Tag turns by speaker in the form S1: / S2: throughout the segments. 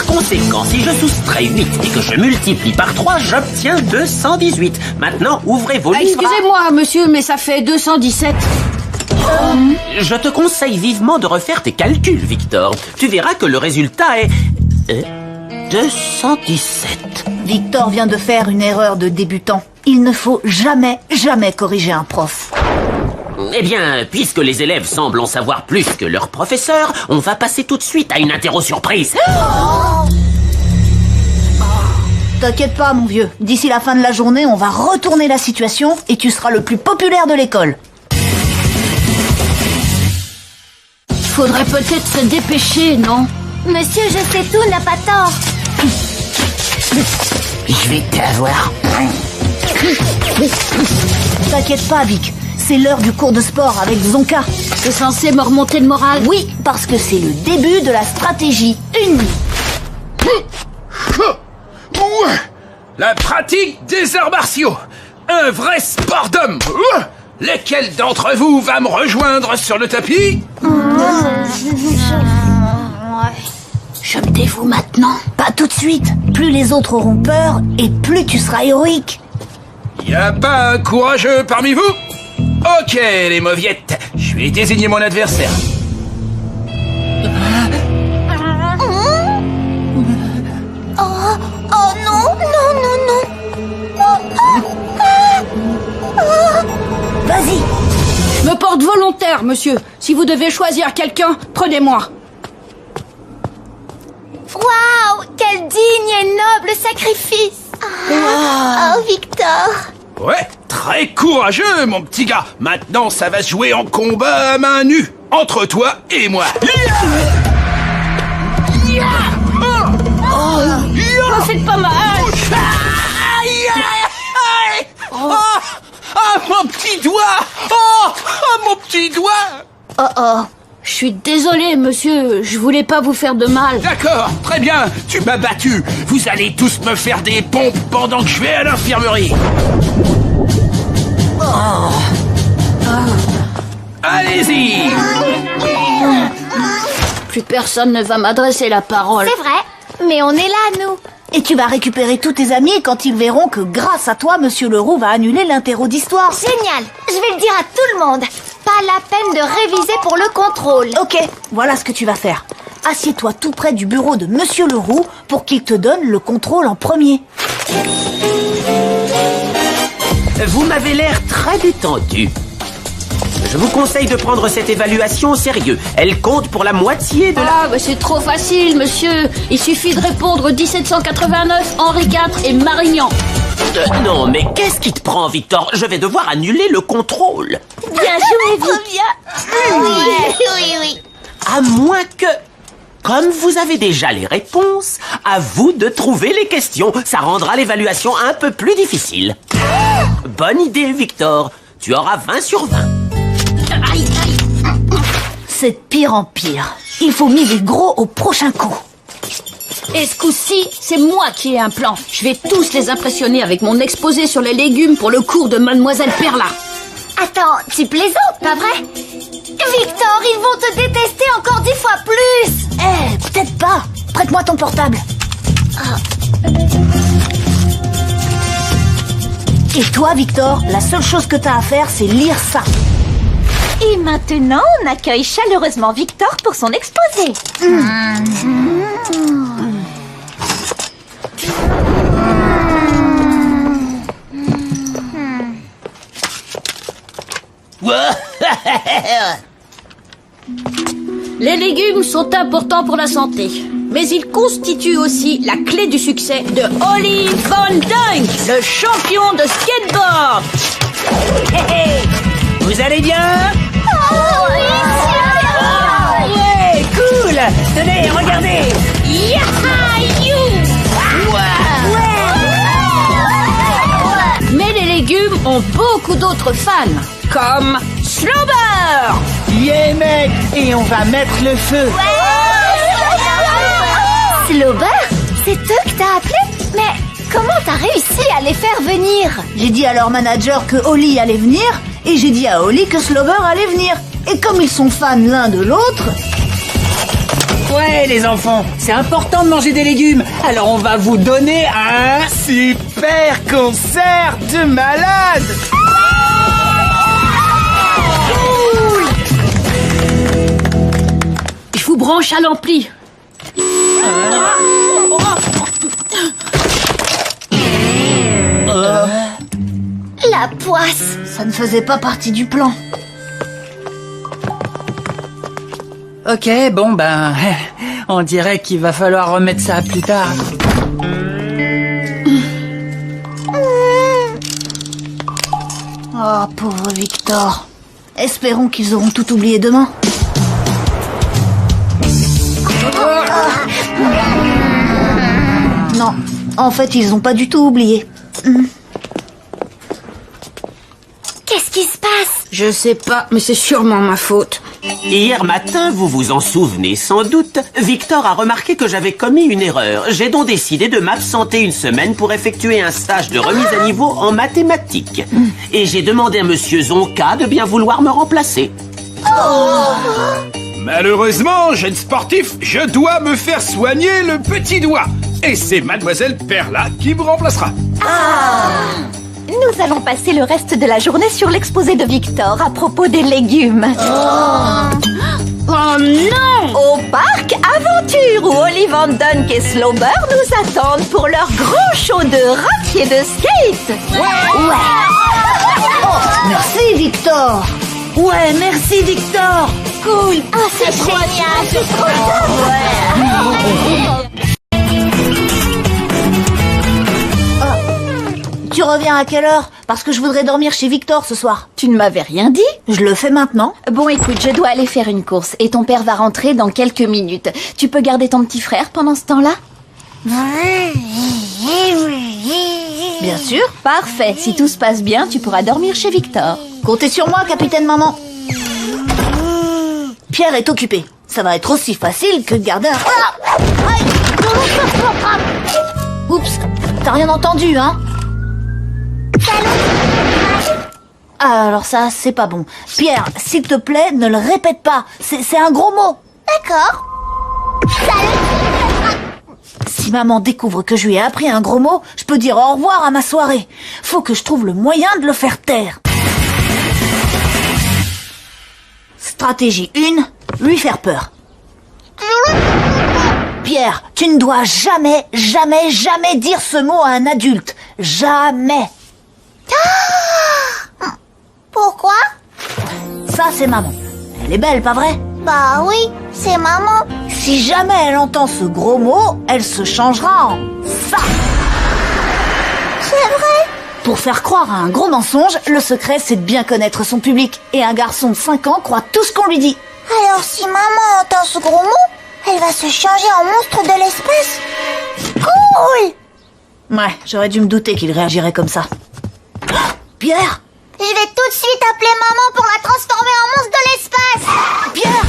S1: conséquent, si je soustrais 8 et que je multiplie par 3, j'obtiens 218. Maintenant, ouvrez vos livres.
S2: Excusez-moi, monsieur, mais ça fait 217.
S1: Je te conseille vivement de refaire tes calculs, Victor. Tu verras que le résultat est... 217.
S3: Victor vient de faire une erreur de débutant. Il ne faut jamais corriger un prof.
S1: Eh bien, puisque les élèves semblent en savoir plus que leur professeur, on va passer tout de suite à une interro surprise.
S3: T'inquiète pas, mon vieux. D'ici la fin de la journée, on va retourner la situation et tu seras le plus populaire de l'école.
S2: Faudrait peut-être se dépêcher, non?
S4: Monsieur Je sais tout n'a pas tort.
S1: Je vais t'avoir.
S3: T'inquiète pas, Vic. C'est l'heure du cours de sport avec Zonka.
S2: C'est censé me remonter le moral?
S3: Oui, parce que c'est le début de la stratégie 1.
S5: Ouais. La pratique des arts martiaux. Un vrai sport d'homme. Lequel d'entre vous va me rejoindre sur le tapis?
S3: Je me dévoue maintenant. Pas tout de suite. Plus les autres auront peur et plus tu seras héroïque.
S5: Y a pas un courageux parmi vous? Ok, les mauviettes. Je vais désigner mon adversaire.
S4: Oh non, non, non, non.
S3: Vas-y.
S2: Je me porte volontaire, monsieur. Si vous devez choisir quelqu'un, prenez-moi.
S4: Waouh, quel digne et noble sacrifice. Oh, Victor.
S5: Ouais, très courageux, mon petit gars. Maintenant, ça va se jouer en combat à main nue. Entre toi et moi.
S2: Ne faites pas mal.
S5: Mon petit doigt. Oh, mon petit doigt.
S3: Oh.
S2: Je suis désolé, monsieur. Je voulais pas vous faire de mal.
S5: D'accord, très bien. Tu m'as battu. Vous allez tous me faire des pompes pendant que je vais à l'infirmerie. Allez-y.
S2: Plus personne ne va m'adresser la parole.
S4: C'est vrai, mais on est là, nous.
S3: Et tu vas récupérer tous tes amis quand ils verront que grâce à toi, Monsieur Leroux va annuler l'interro d'histoire.
S4: Génial. Je vais le dire à tout le monde. Pas la peine de réviser pour le contrôle.
S3: Ok, voilà ce que tu vas faire. Assieds-toi tout près du bureau de Monsieur Leroux pour qu'il te donne le contrôle en premier.
S1: Vous m'avez l'air très détendu. Je vous conseille de prendre cette évaluation au sérieux. Elle compte pour la moitié de la...
S2: Ah, bah c'est trop facile, monsieur. Il suffit de répondre 1789, Henri IV et Marignan.
S1: Non, mais qu'est-ce qui te prend, Victor? Je vais devoir annuler le contrôle.
S4: Bien joué, vous. Oui.
S1: À moins que... Comme vous avez déjà les réponses, à vous de trouver les questions. Ça rendra l'évaluation un peu plus difficile. Bonne idée, Victor. Tu auras 20 sur 20.
S3: C'est de pire en pire. Il faut miser gros au prochain coup.
S2: Et ce coup-ci, c'est moi qui ai un plan. Je vais tous les impressionner avec mon exposé sur les légumes pour le cours de Mademoiselle Perla.
S4: Attends, tu plaisantes, pas vrai? Victor, ils vont te détester encore 10 fois plus.
S3: Peut-être pas. Prête-moi ton portable. Et toi, Victor, la seule chose que t'as à faire, c'est lire ça.
S4: Et maintenant, on accueille chaleureusement Victor pour son exposé.
S2: Les légumes sont importants pour la santé, mais ils constituent aussi la clé du succès de Ollie Van Dunk, le champion de skateboard.
S1: Vous allez bien?
S4: Oui,
S1: Ouais, cool. Tenez, regardez.
S2: Mais les légumes ont beaucoup d'autres fans, comme Slobber.
S6: Yeah mec, et on va mettre le feu.
S4: Slobber, c'est eux que t'as appelé? Mais comment t'as réussi à les faire venir?
S3: J'ai dit à leur manager que Oli allait venir, et j'ai dit à Oli que Slover allait venir. Et comme ils sont fans l'un de l'autre...
S6: Ouais, les enfants, c'est important de manger des légumes. Alors on va vous donner un super concert de malade.
S2: Je vous branche à l'ampli.
S4: La poisse.
S3: Ça ne faisait pas partie du plan.
S6: Ok, bon ben, on dirait qu'il va falloir remettre ça plus tard.
S3: Oh, pauvre Victor. Espérons qu'ils auront tout oublié demain. Non, en fait, ils ont pas du tout oublié.
S4: Qu'est-ce qui se passe?
S2: Je sais pas, mais c'est sûrement ma faute.
S1: Hier matin, vous vous en souvenez sans doute, Victor a remarqué que j'avais commis une erreur. J'ai donc décidé de m'absenter une semaine pour effectuer un stage de remise à niveau en mathématiques. Et j'ai demandé à Monsieur Zonka de bien vouloir me remplacer.
S5: Malheureusement, jeune sportif, je dois me faire soigner le petit doigt. Et c'est Mademoiselle Perla qui me remplacera.
S4: Nous allons passer le reste de la journée sur l'exposé de Victor à propos des légumes.
S2: Oh non!
S4: Au parc Aventure, où Ollie Van Dunk et Slowber nous attendent pour leur grand show de rock et de skate.
S3: Merci, Victor. Ouais, merci, Victor.
S4: Cool. Ah, c'est génial. C'est trop
S3: Tu reviens à quelle heure? Parce que je voudrais dormir chez Victor ce soir.
S4: Tu ne m'avais rien dit?
S3: Je le fais maintenant.
S4: Bon, écoute, je dois aller faire une course et ton père va rentrer dans quelques minutes. Tu peux garder ton petit frère pendant ce temps-là?
S3: Bien sûr.
S4: Parfait. Si tout se passe bien, tu pourras dormir chez Victor.
S3: Comptez sur moi, capitaine maman. Pierre est occupé. Ça va être aussi facile que de garder un... Oups, t'as rien entendu, hein? Ah, alors ça, c'est pas bon. Pierre, s'il te plaît, ne le répète pas. C'est un gros mot.
S4: D'accord.
S3: Si maman découvre que je lui ai appris un gros mot, je peux dire au revoir à ma soirée. Faut que je trouve le moyen de le faire taire. Stratégie 1, lui faire peur. Pierre, tu ne dois jamais, jamais, jamais dire ce mot à un adulte. Jamais.
S4: Pourquoi?
S3: Ça, c'est maman. Elle est belle, pas vrai?
S4: Bah oui, c'est maman.
S3: Si jamais elle entend ce gros mot, elle se changera en ça.
S4: C'est vrai.
S3: Pour faire croire à un gros mensonge, le secret, c'est de bien connaître son public. Et un garçon de 5 ans croit tout ce qu'on lui dit.
S4: Alors si maman entend ce gros mot, elle va se changer en monstre de l'espace. Cool.
S3: Ouais, j'aurais dû me douter qu'il réagirait comme ça. Pierre!
S4: Je vais tout de suite appeler maman pour la transformer en monstre de l'espace.
S3: Pierre!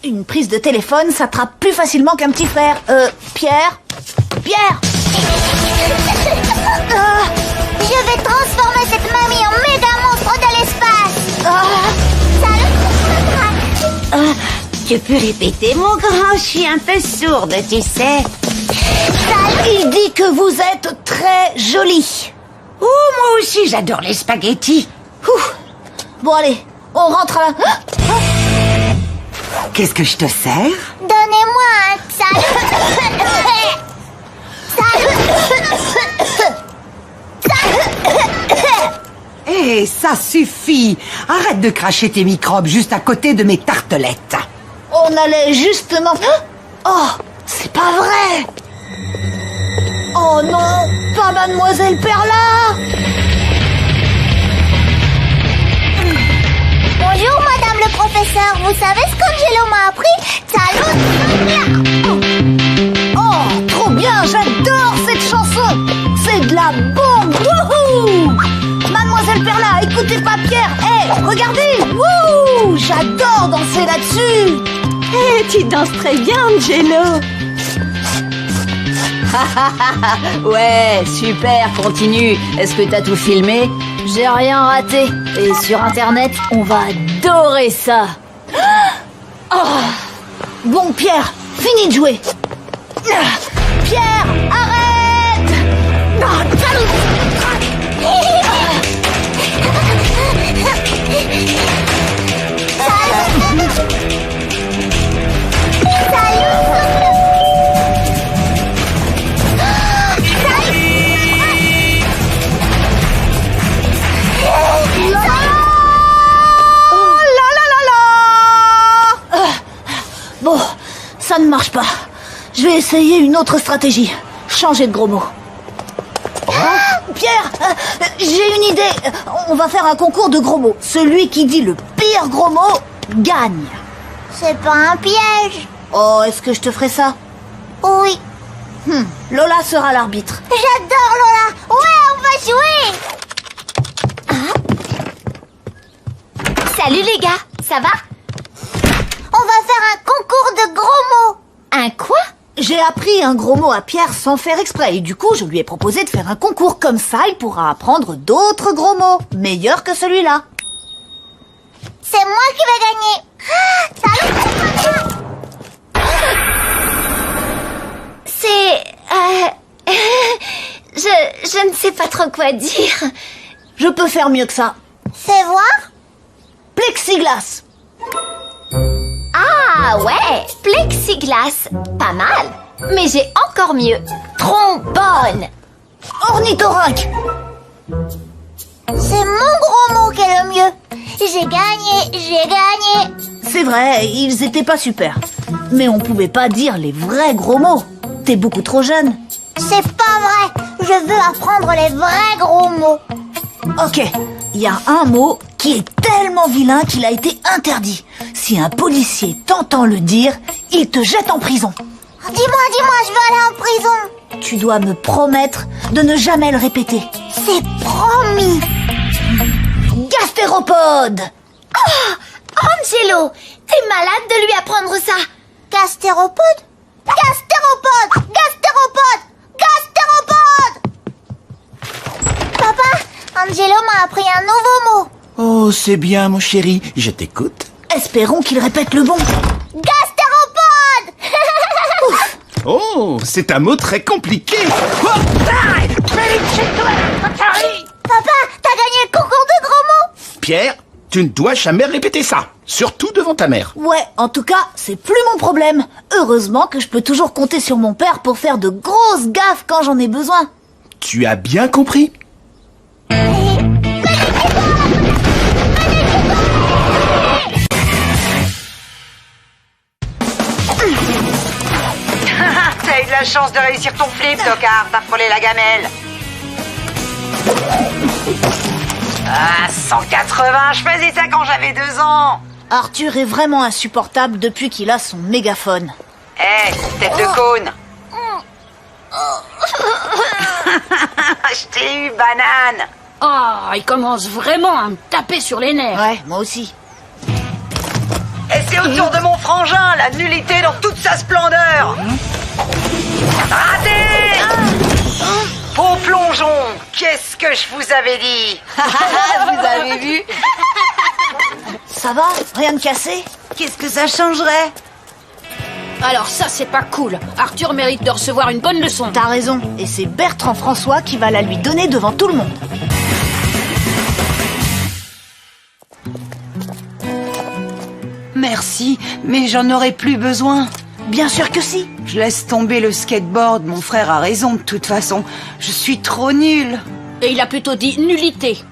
S3: Une prise de téléphone s'attrape plus facilement qu'un petit frère. Pierre? Pierre?
S4: Je vais transformer cette mamie en méga monstre de l'espace. Salut.
S7: Tu peux répéter, mon grand? Je suis un peu sourde, tu sais.
S3: Il dit que vous êtes très jolie.
S7: Oh, moi aussi, j'adore les spaghettis.
S3: Ouh. Bon, allez, on rentre à la...
S7: Qu'est-ce que je te sers?
S4: Donnez-moi un
S7: Eh, ça suffit. Arrête de cracher tes microbes juste à côté de mes tartelettes.
S3: On allait justement... Oh, c'est pas vrai. Oh non, pas Mademoiselle Perla. regardez! Wouh! J'adore danser là-dessus!
S4: Eh, tu danses très bien, Angelo.
S2: Ouais, super, continue. Est-ce que t'as tout filmé? J'ai rien raté. Et sur Internet, on va adorer ça.
S3: Bon, Pierre, fini de jouer. Pierre, arrête! Bon, ça ne marche pas. Je vais essayer une autre stratégie. Changer de gros mots. Pierre, j'ai une idée. On va faire un concours de gros mots. Celui qui dit le pire gros mot gagne.
S8: C'est pas un piège.
S3: Oh, est-ce que je te ferai ça?
S8: Oui.
S3: Lola sera l'arbitre.
S8: J'adore Lola. Ouais, on va jouer. Salut les gars, ça va? On va faire un concours de gros mots. Un quoi?
S3: J'ai appris un gros mot à Pierre sans faire exprès et du coup je lui ai proposé de faire un concours comme ça, il pourra apprendre d'autres gros mots, meilleurs que celui-là.
S8: C'est moi qui vais gagner. Salut. C'est... Je ne sais pas trop quoi dire.
S3: Je peux faire mieux que ça.
S8: Fais voir.
S3: Plexiglas.
S8: Ah ouais, plexiglas, pas mal. Mais j'ai encore mieux. Trombone.
S3: Ornithorynque.
S8: C'est mon gros mot qui est le mieux. J'ai gagné.
S3: C'est vrai, ils étaient pas super. Mais on pouvait pas dire les vrais gros mots. T'es beaucoup trop jeune.
S8: C'est pas vrai. Je veux apprendre les vrais gros mots.
S3: Ok, il y a un mot qui est tellement vilain qu'il a été interdit. Si un policier t'entend le dire, il te jette en prison.
S8: Dis-moi, je veux aller en prison.
S3: Tu dois me promettre de ne jamais le répéter.
S8: C'est promis.
S3: Gastéropode.
S8: Oh, Angelo, t'es malade de lui apprendre ça. Gastéropode. Papa, Angelo m'a appris un nouveau mot.
S1: Oh, c'est bien, mon chéri. Je t'écoute.
S3: Espérons qu'il répète le bon.
S8: Gastéropode.
S5: Oh, c'est un mot très compliqué.
S8: Papa, t'as gagné le concours de gros mots.
S5: Pierre, tu ne dois jamais répéter ça. Surtout devant ta mère.
S3: Ouais, en tout cas, c'est plus mon problème. Heureusement que je peux toujours compter sur mon père pour faire de grosses gaffes quand j'en ai besoin.
S5: Tu as bien compris?
S7: T'as eu de la chance de réussir ton flip, tocard. T'as frôlé la gamelle. Ah, 180, je faisais ça quand j'avais 2 ans.
S3: Arthur est vraiment insupportable depuis qu'il a son mégaphone.
S7: Hé, tête de cône. Je t'ai eu, banane.
S2: Ah, il commence vraiment à me taper sur les nerfs.
S3: Ouais, moi aussi.
S7: Et c'est au tour de mon frangin, la nullité dans toute sa splendeur. Raté. Au plongeon, qu'est-ce que je vous avais dit?
S3: Vous avez vu? Ça va? Rien de cassé?
S7: Qu'est-ce que ça changerait?
S2: Alors ça, c'est pas cool. Arthur mérite de recevoir une bonne leçon.
S3: T'as raison, et c'est Bertrand François qui va la lui donner devant tout le monde.
S7: Merci, mais j'en aurais plus besoin.
S3: Bien sûr que si.
S7: Je laisse tomber le skateboard, mon frère a raison de toute façon. Je suis trop nulle.
S2: Et il a plutôt dit nullité.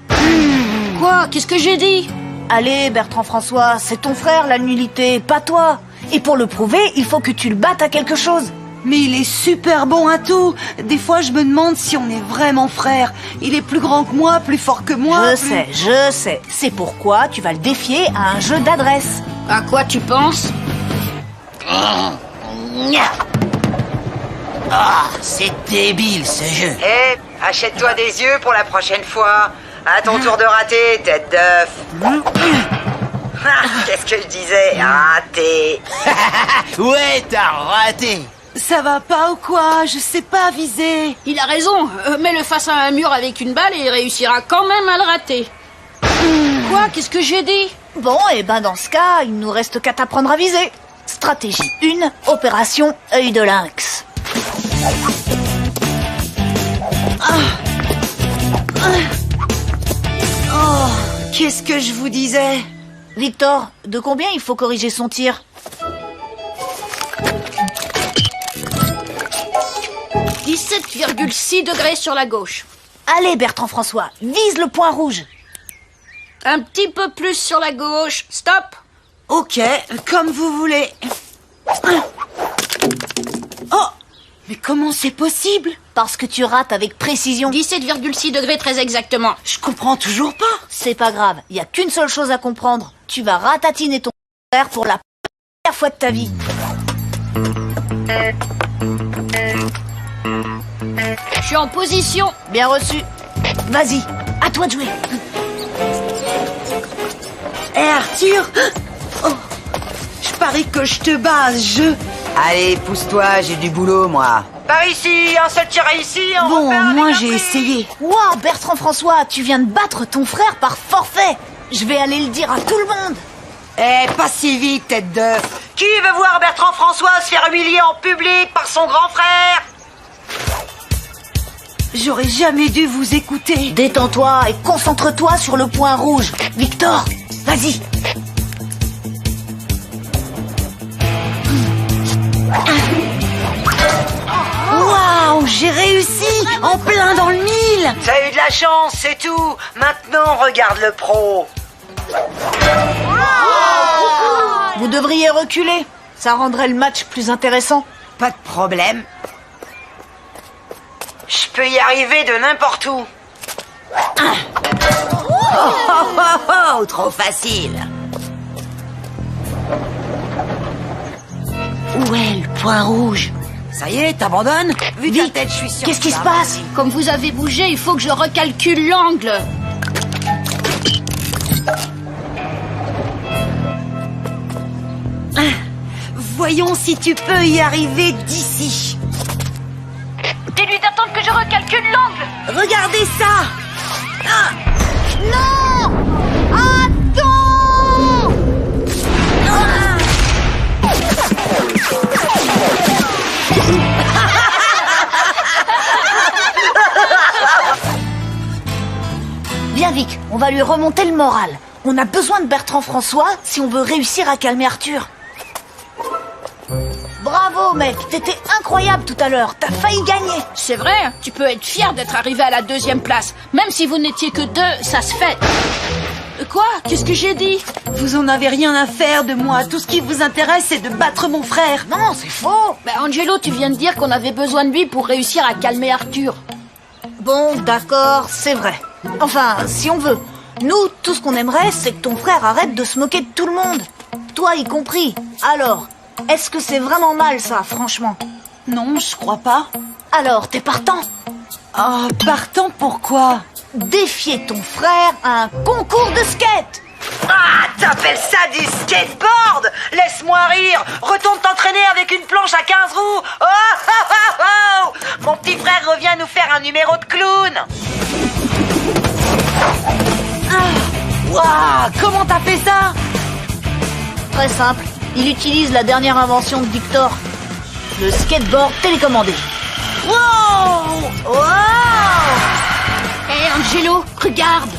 S2: Quoi? Qu'est-ce que j'ai dit?
S3: Allez, Bertrand François, c'est ton frère la nullité, pas toi. Et pour le prouver, il faut que tu le battes à quelque chose.
S7: Mais il est super bon à tout. Des fois, je me demande si on est vraiment frères. Il est plus grand que moi, plus fort que moi.
S3: Je sais. C'est pourquoi tu vas le défier à un jeu d'adresse.
S2: À quoi tu penses?
S1: Ah, c'est débile ce jeu.
S7: Hé, achète-toi des yeux pour la prochaine fois.
S9: À ton tour de rater, tête d'œuf. Qu'est-ce que je disais? Raté.
S6: Ouais, t'as raté.
S7: Ça va pas ou quoi? Je sais pas viser.
S2: Il a raison. Mets-le face à un mur avec une balle et il réussira quand même à le rater. Quoi? Qu'est-ce que j'ai dit?
S3: Bon, et ben dans ce cas, il nous reste qu'à t'apprendre à viser. Stratégie 1, opération œil de lynx.
S7: Oh, qu'est-ce que je vous disais?
S3: Victor, de combien il faut corriger son tir?
S2: 17,6 degrés sur la gauche.
S3: Allez, Bertrand François, vise le point rouge.
S2: Un petit peu plus sur la gauche. Stop.
S7: Ok, comme vous voulez. Oh, mais comment c'est possible?
S3: Parce que tu rates avec précision.
S2: 17,6 degrés très exactement.
S7: Je comprends toujours pas.
S3: C'est pas grave, il y a qu'une seule chose à comprendre. Tu vas ratatiner ton frère pour la première fois de ta vie.
S2: Je suis en position.
S3: Bien reçu. Vas-y, à toi de jouer.
S7: Hé Arthur, oh, je parie que je te bats à ce jeu.
S9: Allez, pousse-toi, j'ai du boulot, moi. Par ici, un seul tir ici, on
S7: Bon,
S9: repart
S7: moi
S9: avec un
S7: j'ai
S9: prix.
S7: essayé.
S3: Ouah, Bertrand François, tu viens de battre ton frère par forfait. Je vais aller le dire à tout le monde.
S9: Eh, pas si vite, tête d'œuf. Qui veut voir Bertrand François se faire humilier en public par son grand frère?
S7: J'aurais jamais dû vous écouter.
S3: Détends-toi et concentre-toi sur le point rouge. Victor, vas-y.
S7: Waouh, j'ai réussi, en plein dans le mille.
S9: T'as eu de la chance, c'est tout. Maintenant, regarde le pro.
S3: Vous devriez reculer. Ça rendrait le match plus intéressant.
S9: Pas de problème. Je peux y arriver de n'importe où. Oh, trop facile.
S7: Où est le point rouge?
S9: Ça y est, t'abandonnes? Vu ta
S3: Vite,
S9: tête, je suis sûr.
S3: qu'est-ce
S9: que
S3: qui
S9: ça
S3: se
S9: va.
S3: passe?
S2: Comme vous avez bougé, il faut que je recalcule l'angle.
S7: Voyons si tu peux y arriver d'ici.
S2: Dis-lui d'attendre que je recalcule l'angle.
S7: Regardez ça.
S3: Non! Attends! Bien Vic, on va lui remonter le moral. On a besoin de Bertrand François si on veut réussir à calmer Arthur. Bravo mec, t'étais incroyable tout à l'heure, t'as failli gagner.
S2: C'est vrai, tu peux être fier d'être arrivé à la 2e place. Même si vous n'étiez que 2, ça se fait. Quoi? Qu'est-ce que j'ai dit?
S7: Vous en avez rien à faire de moi. Tout ce qui vous intéresse, c'est de battre mon frère.
S3: Non, c'est faux.
S2: Angelo, tu viens de dire qu'on avait besoin de lui pour réussir à calmer Arthur.
S3: Bon, d'accord, c'est vrai. Enfin, si on veut. Nous, tout ce qu'on aimerait, c'est que ton frère arrête de se moquer de tout le monde. Toi y compris. Alors, est-ce que c'est vraiment mal ça, franchement?
S7: Non, je crois pas.
S3: Alors, t'es partant?
S7: Oh, partant pourquoi?
S3: Défier ton frère à un concours de skate.
S9: Ah, t'appelles ça du skateboard? Laisse-moi rire. Retourne t'entraîner avec une planche à 15 roues. Oh, oh, oh, oh. Mon petit frère revient nous faire un numéro de clown.
S7: Waouh, comment t'as fait ça?
S3: Très simple. Il utilise la dernière invention de Victor. Le skateboard télécommandé.
S7: Wow!
S3: Wow!
S2: Hé, Angelo, regarde.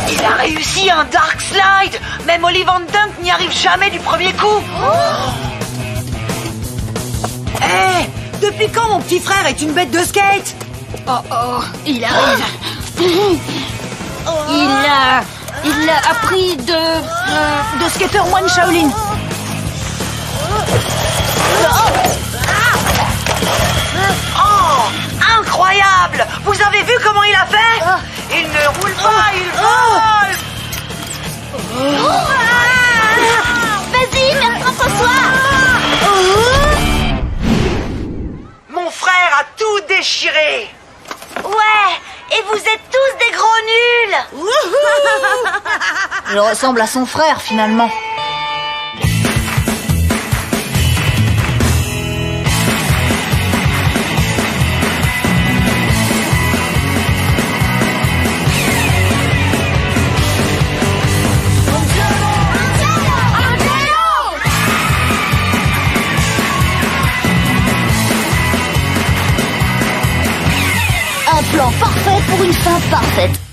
S9: Il a réussi un dark slide. Même Oli Van Dunk n'y arrive jamais du premier coup.
S7: Hé, depuis quand mon petit frère est une bête de skate?
S2: Oh, il arrive. Il a appris
S3: De skater moine Shaolin.
S9: Oh, incroyable. Vous avez vu comment il a fait? Il ne roule pas, il vole.
S8: Vas-y, Bertrand François.
S9: Mon frère a tout déchiré.
S8: Ouais,
S9: et vous êtes tous des gros nuls.
S3: Il ressemble à son frère, finalement. Un plan parfait pour une fin parfaite.